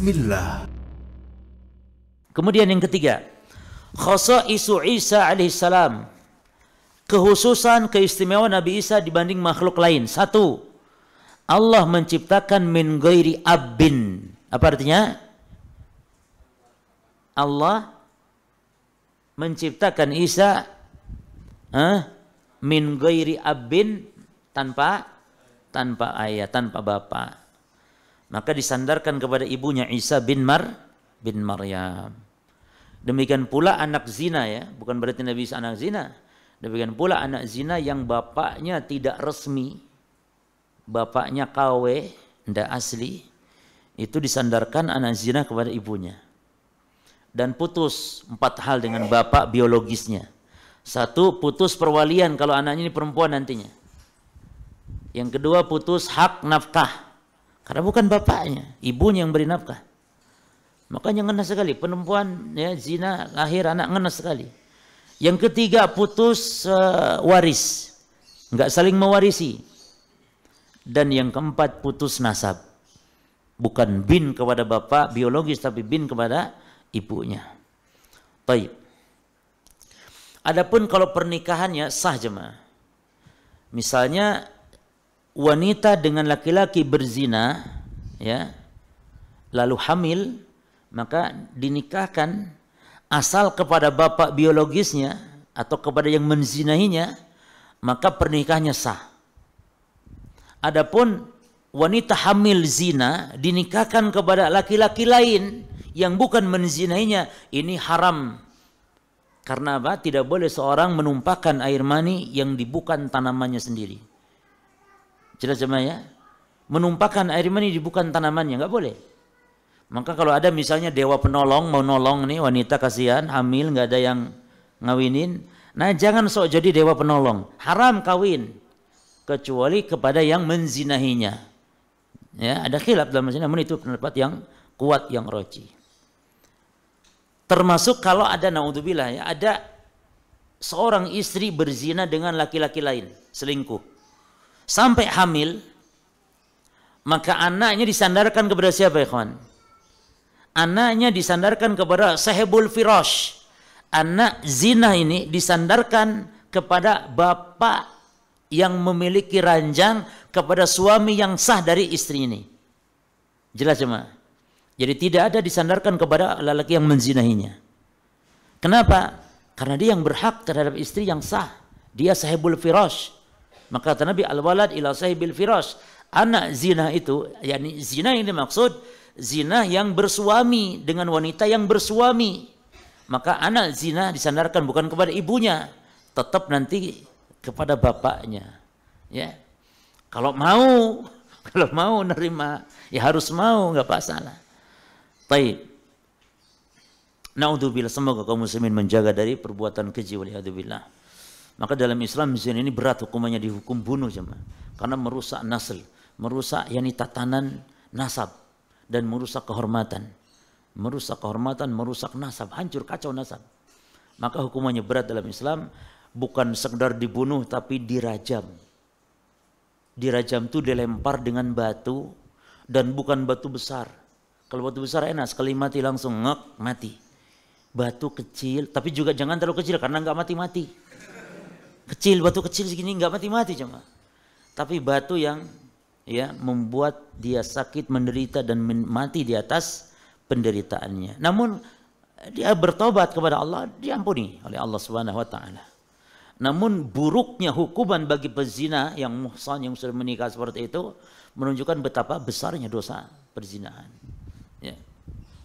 Bismillah. Kemudian yang ketiga, khasaisu Isa alaihissalam, kehususan keistimewaan Nabi Isa dibanding makhluk lain. Satu, Allah menciptakan min ghairi abin. Apa artinya? Allah menciptakan Isa min ghairi abin, tanpa ayah, tanpa bapak. Maka disandarkan kepada ibunya Isa bin Maryam. Demikian pula anak zina, ya, bukan berarti Nabi Isa anak zina. Demikian pula anak zina yang bapaknya tidak resmi, bapaknya KW, tidak asli, itu disandarkan anak zina kepada ibunya. Dan putus 4 hal dengan bapak biologisnya. 1, putus perwalian kalau anaknya ini perempuan nantinya. Yang kedua, putus hak nafkah. Karena bukan bapaknya, ibunya yang beri nafkah. Makanya ngenes sekali, perempuan ya zina lahir anak ngenes sekali. Yang ketiga, putus waris, nggak saling mewarisi. Dan yang keempat, putus nasab, bukan bin kepada bapak biologis tapi bin kepada ibunya. Baik. Adapun kalau pernikahannya sah jemaah. Misalnya wanita dengan laki-laki berzina, ya, lalu hamil, maka dinikahkan asal kepada bapak biologisnya atau kepada yang menzinahinya, maka pernikahannya sah. Adapun wanita hamil zina dinikahkan kepada laki-laki lain yang bukan menzinahinya, ini haram. Karena apa? Tidak boleh seorang menumpahkan air mani yang di bukan tanamannya sendiri. Jelas jemaah ya? Menumpahkan air mani di bukan tanamannya, nggak boleh. Maka kalau ada misalnya dewa penolong mau nolong nih wanita kasihan hamil nggak ada yang ngawinin, nah jangan sok jadi dewa penolong, haram kawin kecuali kepada yang menzinahinya. Ya, ada khilaf dalam masalah, namun itu pendapat yang kuat, yang roji. Termasuk kalau ada naudzubillah ya, ada seorang istri berzina dengan laki-laki lain, selingkuh sampai hamil, maka anaknya disandarkan kepada siapa ya kawan? Anaknya disandarkan kepada sahibul firash. Anak zina ini disandarkan kepada bapak yang memiliki ranjang kepada suami yang sah dari istri ini. Jelas jemaah? Jadi tidak ada disandarkan kepada lelaki yang menzinahinya. Kenapa? Karena dia yang berhak terhadap istri yang sah. Dia sahibul firash. Maka kata Nabi, al-walad ila sahibil firash. Anak zina itu, yakni zina yang dimaksud zina yang bersuami dengan wanita yang bersuami. Maka anak zina disandarkan bukan kepada ibunya, tetap nanti kepada bapaknya. Ya. Kalau mau nerima, ya harus mau, nggak masalah. Baik. Naudzubillah, semoga kaum muslimin menjaga dari perbuatan keji waliyadzubillah. Maka dalam Islam zina ini berat hukumannya, dihukum bunuh jemaah. Karena merusak nasl, merusak yakni tatanan nasab dan merusak kehormatan. Merusak kehormatan, merusak nasab, hancur kacau nasab. Maka hukumannya berat dalam Islam, bukan sekedar dibunuh tapi dirajam. Dirajam itu dilempar dengan batu dan bukan batu besar. Kalau batu besar enak, sekali mati langsung ngek mati. Batu kecil, tapi juga jangan terlalu kecil karena nggak mati-mati. Kecil, batu kecil segini nggak mati-mati cuma. Tapi batu yang ya membuat dia sakit, menderita dan mati di atas penderitaannya. Namun dia bertobat kepada Allah, diampuni oleh Allah Subhanahu wa taala. Namun buruknya hukuman bagi pezina yang muhsan, yang sudah menikah seperti itu, menunjukkan betapa besarnya dosa perzinahan. Ya.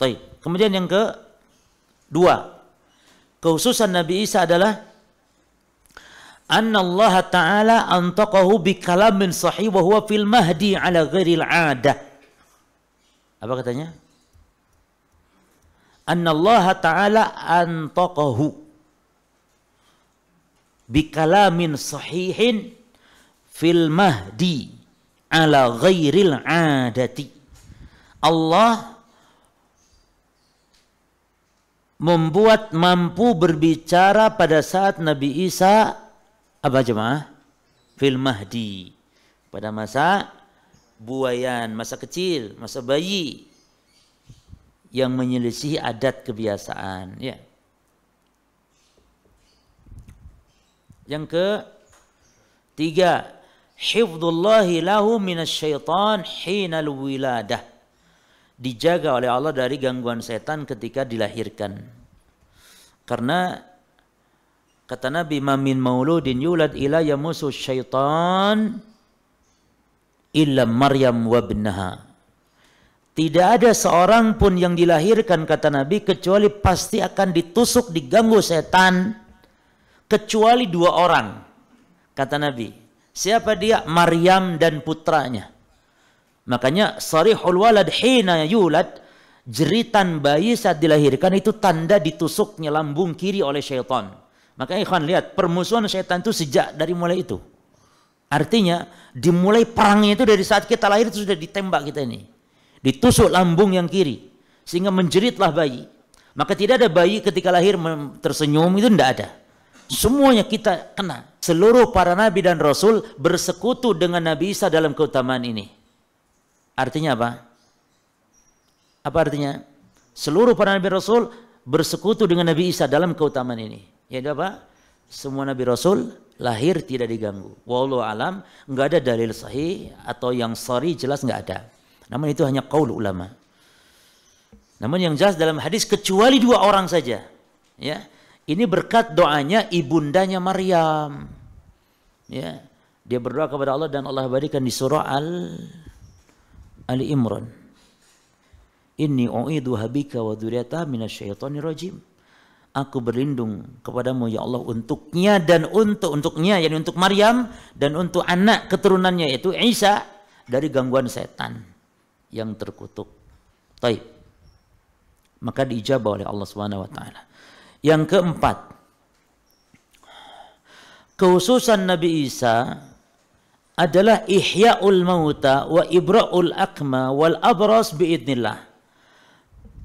Baik. Kemudian yang kedua, kehususan Nabi Isa adalah anna Allah Ta'ala antaqahu bi kalamin sahih wa huwa fil mahdi ala ghairil adah. Apa katanya? Anna Allah Ta'ala antaqahu bi kalamin sahihin fil mahdi ala ghairil adati. Allah membuat mampu berbicara pada saat Nabi Isa apa jemaah? Fil mahdi, pada masa buayan, masa kecil, masa bayi. yang menyelisihi adat kebiasaan. Ya. Yang ketiga, hifdzullahi lahu minasyaitan hinal wiladah. Dijaga oleh Allah dari gangguan setan ketika dilahirkan. Karena kata Nabi, "Ma min mauludin yulad ila yamusu syaitan illa Maryam wa ibnaha." Tidak ada seorang pun yang dilahirkan, kata Nabi, kecuali pasti akan ditusuk, diganggu setan, kecuali 2 orang. Kata Nabi, siapa dia? Maryam dan putranya. Makanya sarihul walad hina yulad, jeritan bayi saat dilahirkan itu tanda ditusuknya lambung kiri oleh syaitan. Makanya ikhwan lihat, permusuhan syaitan itu sejak dari mulai itu. Artinya dimulai perangnya itu dari saat kita lahir itu sudah ditembak kita ini. Ditusuk lambung yang kiri sehingga menjeritlah bayi. Maka tidak ada bayi ketika lahir tersenyum, itu tidak ada. Semuanya kita kena. Seluruh para nabi dan rasul bersekutu dengan Nabi Isa dalam keutamaan ini. Artinya apa? Apa artinya? Seluruh para nabi dan rasul bersekutu dengan Nabi Isa dalam keutamaan ini. Yaitu apa? Semua nabi rasul lahir tidak diganggu. Wallahu alam, enggak ada dalil sahih atau yang sahih jelas enggak ada. Namun itu hanya qaul ulama. Namun yang jelas dalam hadis kecuali 2 orang saja. Ya, ini berkat doanya ibundanya Maryam. Ya, dia berdoa kepada Allah dan Allah berikan di surah Ali Imran. Inni u'idhuha bika wa dzurriyyataha minasyaitonir rajim. Aku berlindung kepadamu ya Allah untuknya dan untuknya, yakni untuk Maryam dan untuk anak keturunannya yaitu Isa dari gangguan setan yang terkutuk. Taib. Maka diijabah oleh Allah Subhanahu wa taala. Yang keempat, kekhususan Nabi Isa adalah ihya'ul mauta wa ibra'ul akma wal abras biidznillah.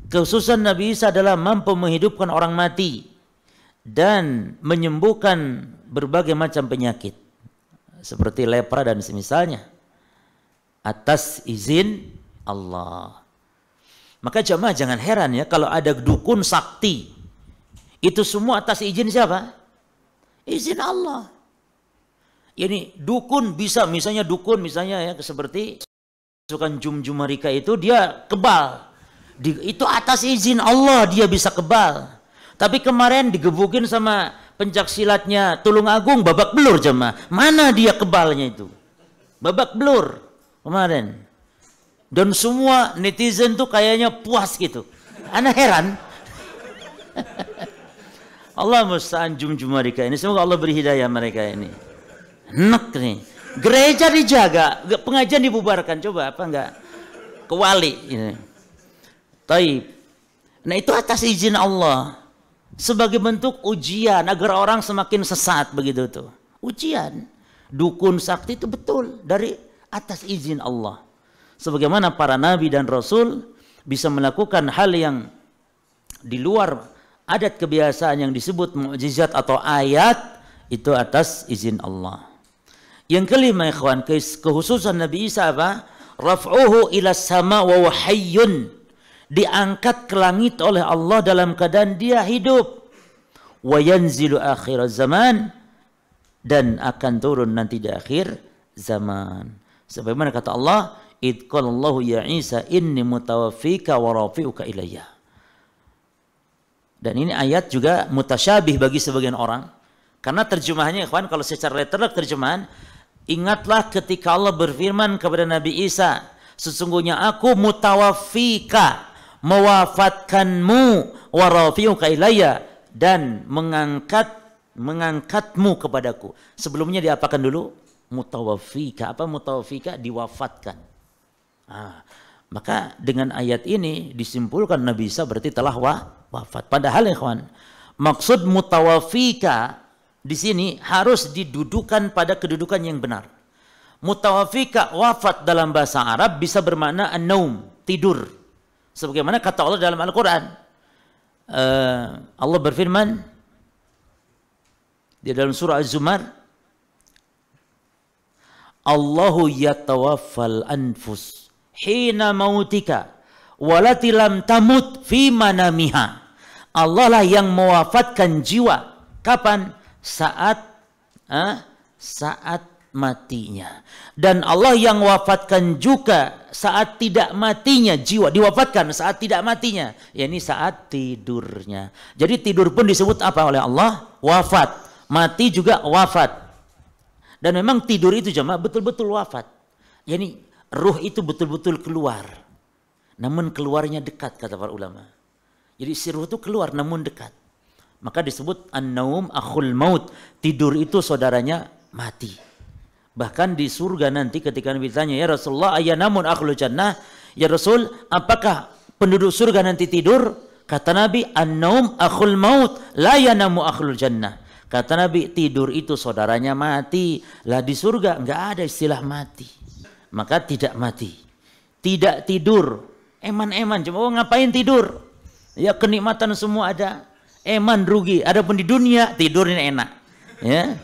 Kekhususan Nabi Isa adalah mampu menghidupkan orang mati dan menyembuhkan berbagai macam penyakit seperti lepra dan semisalnya atas izin Allah. Maka jemaah jangan heran ya kalau ada dukun sakti. Itu semua atas izin siapa? Izin Allah. Ini dukun bisa, misalnya ya seperti pasukan Jum-Jum Marika itu dia kebal. Itu atas izin Allah dia bisa kebal. Tapi kemarin digebukin sama pencak silatnya Tulungagung babak belur jemaah. Mana dia kebalnya itu? Babak belur kemarin. Dan semua netizen tuh kayaknya puas gitu. Ana heran. Allah musta'an Jum-Jum Marika ini. Semoga Allah beri hidayah mereka ini. Enak nih. Gereja dijaga, pengajian dibubarkan. Coba apa enggak? Kewali ini. Taib. Nah itu atas izin Allah. Sebagai bentuk ujian agar orang semakin sesat begitu tuh. Ujian. Dukun sakti itu betul dari atas izin Allah. Sebagaimana para nabi dan rasul bisa melakukan hal yang di luar adat kebiasaan yang disebut mukjizat atau ayat, itu atas izin Allah. Yang kelima ikhwan, kekhususan Nabi Isa apa? Raf'uhu ila sama wa hayyun. Diangkat ke langit oleh Allah dalam keadaan dia hidup. Wa yanzilu akhir zaman, dan akan turun nanti di akhir zaman. Sebagaimana kata Allah, "Id qalallahu ya Isa inni mutawaffika wa rafi'uka ilayya." Dan ini ayat juga mutasyabih bagi sebagian orang. Karena terjemahannya ikhwan, kalau secara literal terjemahan, ingatlah ketika Allah berfirman kepada Nabi Isa, sesungguhnya aku mutawaffika, mewafatkanmu, wa rafi'uka ilayya, dan mengangkatmu kepadaku. Sebelumnya diapakan dulu? Mutawaffika. Apa mutawaffika? Diwafatkan. Maka dengan ayat ini disimpulkan Nabi Isa berarti telah wafat. Padahal ikhwan, maksud mutawaffika di sini harus didudukan pada kedudukan yang benar. Mutawaffika, wafat dalam bahasa Arab bisa bermakna an-naum, tidur. Sebagaimana kata Allah dalam Al-Quran. Allah berfirman di dalam surah Az-Zumar, Allahu yatawaffal anfus hina mautika walati lam tamut fi manamiha. Allah lah yang mewafatkan jiwa. Kapan? Saat matinya. Dan Allah yang wafatkan juga saat tidak matinya jiwa, diwafatkan saat tidak matinya, yakni saat tidurnya. Jadi tidur pun disebut apa oleh Allah? Wafat. Mati juga wafat. Dan memang tidur itu jemaah betul-betul wafat. Yani ruh itu betul-betul keluar. Namun keluarnya dekat, kata para ulama. Jadi si ruh itu keluar namun dekat. Maka disebut an-naum akhul maut. Tidur itu saudaranya mati. Bahkan di surga nanti ketika Nabi tanya, ya Rasulullah, ayanamun akhul jannah? Ya Rasul, apakah penduduk surga nanti tidur? Kata Nabi, an-naum akhul maut, la yanamu akhul jannah. Kata Nabi, tidur itu saudaranya mati. Lah di surga enggak ada istilah mati. Maka tidak mati. Tidak tidur. Eman-eman, cuma ngapain tidur? Ya kenikmatan semua ada. Eman rugi. Adapun di dunia tidurnya enak. Ya.